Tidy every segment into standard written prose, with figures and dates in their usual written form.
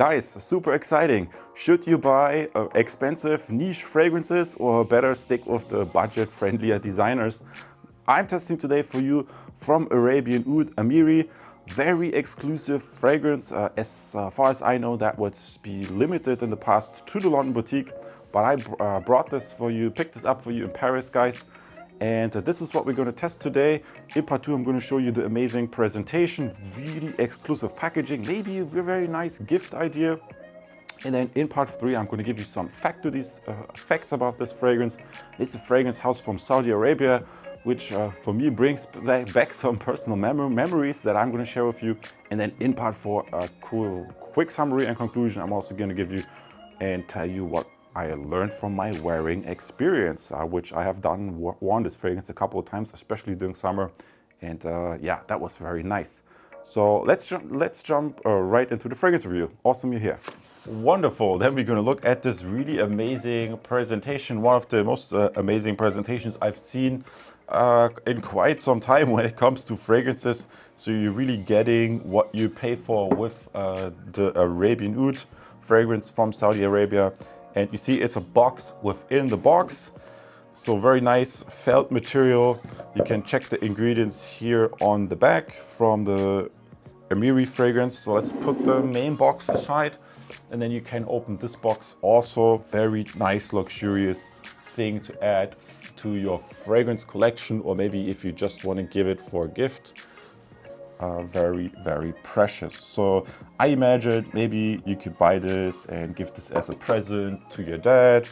guys, super exciting. Should you buy expensive niche fragrances or better stick with the budget-friendlier designers? I'm testing today for you from Arabian Oud Amiri. Very exclusive fragrance. As far as I know, that would be limited in the past to the London boutique. But I brought this for you, picked this up for you in Paris, guys. And this is what we're going to test today. In part 2, I'm going to show you the amazing presentation, really exclusive packaging, maybe a very nice gift idea. And then in part 3, I'm going to give you some facts about this fragrance. It's a fragrance house from Saudi Arabia, which for me brings back some personal memories that I'm going to share with you. And then in part 4, a quick summary and conclusion I'm also going to give you and tell you what I learned from my wearing experience, which I have worn this fragrance a couple of times, especially during summer. And yeah, that was very nice. So let's jump right into the fragrance review. Awesome you're here. Wonderful. Then we're going to look at this really amazing presentation. One of the most amazing presentations I've seen in quite some time when it comes to fragrances. So you're really getting what you pay for with the Arabian Oud fragrance from Saudi Arabia. And you see it's a box within the box. So very nice felt material. You can check the ingredients here on the back from the Amiri fragrance. So let's put the main box aside. And then you can open this box. Also very nice, luxurious thing to add to your fragrance collection. Or maybe if you just want to give it for a gift. Very, very precious. So I imagine maybe you could buy this and give this as a present to your dad,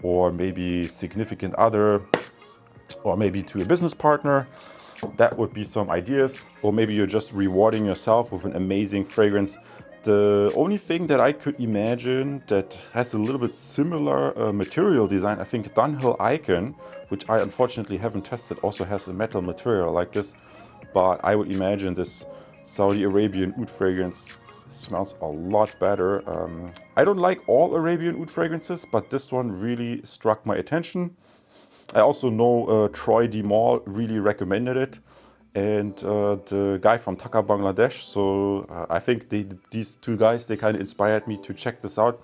or maybe significant other, or maybe to a business partner. That would be some ideas. Or maybe you're just rewarding yourself with an amazing fragrance. The only thing that I could imagine that has a little bit similar material design, I think Dunhill Icon, which I unfortunately haven't tested, also has a metal material like this. But I would imagine this Saudi Arabian Oud fragrance smells a lot better. I don't like all Arabian Oud fragrances, but this one really struck my attention. I also know Troy DeMaul really recommended it, and the guy from Dhaka, Bangladesh. So I think these two guys, they kind of inspired me to check this out.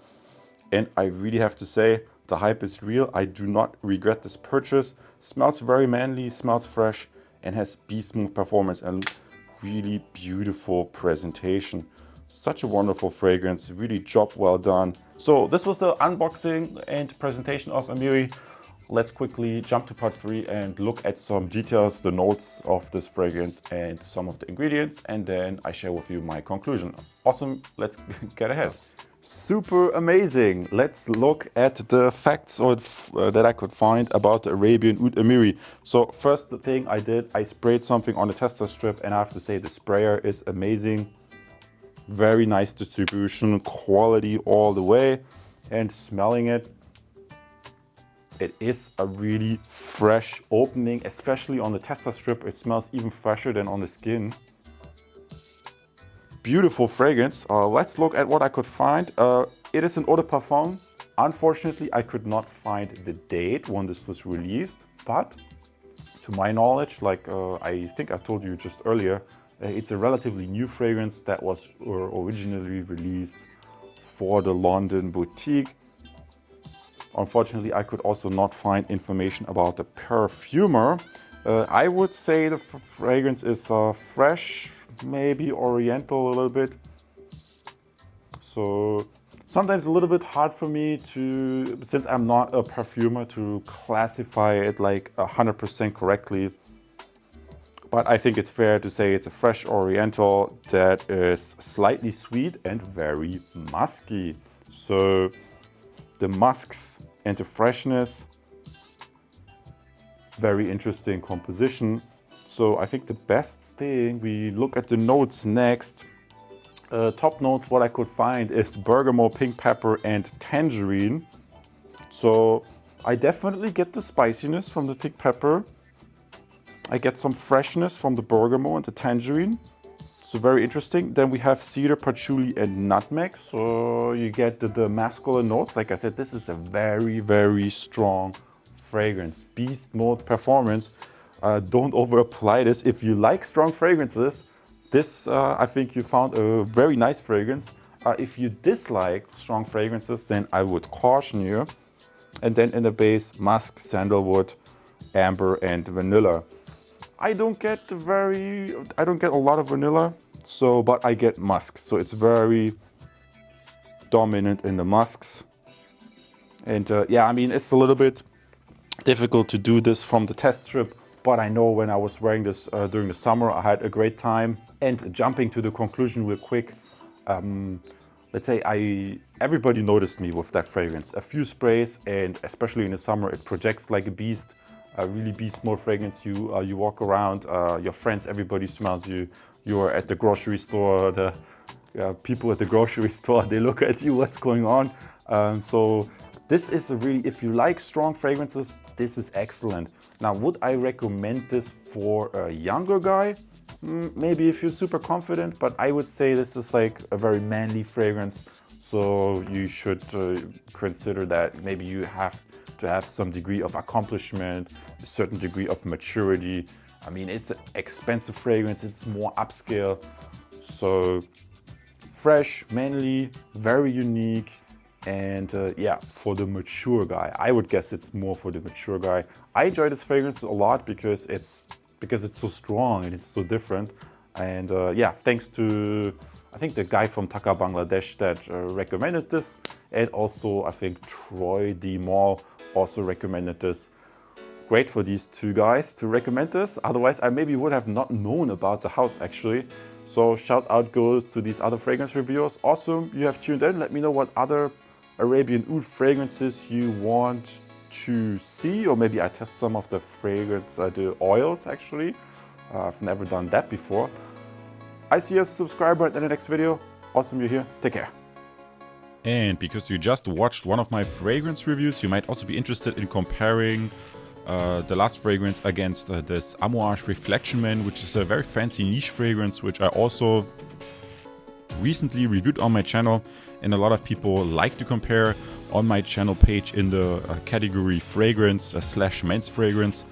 And I really have to say, the hype is real. I do not regret this purchase. Smells very manly, smells fresh, and has beast-smooth performance and really beautiful presentation. Such a wonderful fragrance, really job well done. So this was the unboxing and presentation of Amiri. Let's quickly jump to part 3 and look at some details, the notes of this fragrance and some of the ingredients, and then I share with you my conclusion. Awesome, let's get ahead. Super amazing. Let's look at the facts that I could find about the Arabian Oud Amiri. So first the thing I did, I sprayed something on the tester strip, and I have to say the sprayer is amazing. Very nice distribution, quality all the way. And smelling it, it is a really fresh opening, especially on the tester strip. It smells even fresher than on the skin. Beautiful fragrance. Let's look at what I could find. It is an eau de parfum. Unfortunately, I could not find the date when this was released, but to my knowledge, like I think I told you just earlier, it's a relatively new fragrance that was originally released for the London boutique. Unfortunately, I could also not find information about the perfumer. I would say the fragrance is fresh, maybe oriental a little bit. So sometimes a little bit hard for me to, since I'm not a perfumer, to classify it like 100% correctly. But I think it's fair to say it's a fresh oriental that is slightly sweet and very musky. So the musks and the freshness, very interesting composition. So I think the best thing, we look at the notes next. Top notes, what I could find is bergamot, pink pepper, and tangerine. So I definitely get the spiciness from the pink pepper. I get some freshness from the bergamot and the tangerine. So very interesting. Then we have cedar, patchouli, and nutmeg. So you get the masculine notes. Like I said, this is a very, very strong fragrance. Beast mode performance. Don't over apply this. If you like strong fragrances, this I think you found a very nice fragrance. If you dislike strong fragrances, then I would caution you. And then in the base, musk, sandalwood, amber, and vanilla. I don't get a lot of vanilla, but I get musks. So it's very dominant in the musks. And yeah, I mean, it's a little bit difficult to do this from the test strip, but I know when I was wearing this during the summer, I had a great time. And jumping to the conclusion real quick, let's say everybody noticed me with that fragrance. A few sprays, and especially in the summer, it projects like a beast. A really beast mode fragrance. You walk around, your friends, everybody smells you. You're at the grocery store, the people at the grocery store, they look at you, what's going on? So this is if you like strong fragrances, this is excellent. Now, would I recommend this for a younger guy? Maybe if you're super confident, but I would say this is like a very manly fragrance. So you should consider that maybe you have to have some degree of accomplishment, a certain degree of maturity. I mean, it's an expensive fragrance, it's more upscale. So fresh, manly, very unique. And yeah, for the mature guy, I would guess it's more for the mature guy. I enjoy this fragrance a lot because it's so strong and it's so different. And yeah, thanks to, I think, the guy from Dhaka, Bangladesh that recommended this. And also, I think Troy D. Mall also recommended this. Great for these two guys to recommend this. Otherwise, I maybe would have not known about the house actually. So shout out goes to these other fragrance reviewers. Awesome, you have tuned in. Let me know what other Arabian Oud fragrances you want to see, or maybe I test some of the fragrance, the oils actually. I've never done that before. I see you as a subscriber in the next video. Awesome you're here. Take care. And because you just watched one of my fragrance reviews, you might also be interested in comparing the last fragrance against this Amouage Reflection Man, which is a very fancy niche fragrance, which I also recently reviewed on my channel, and a lot of people like to compare on my channel page in the category fragrance / men's fragrance.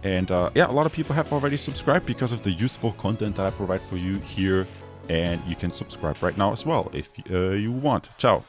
And yeah, a lot of people have already subscribed because of the useful content that I provide for you here, and you can subscribe right now as well if you want. Ciao.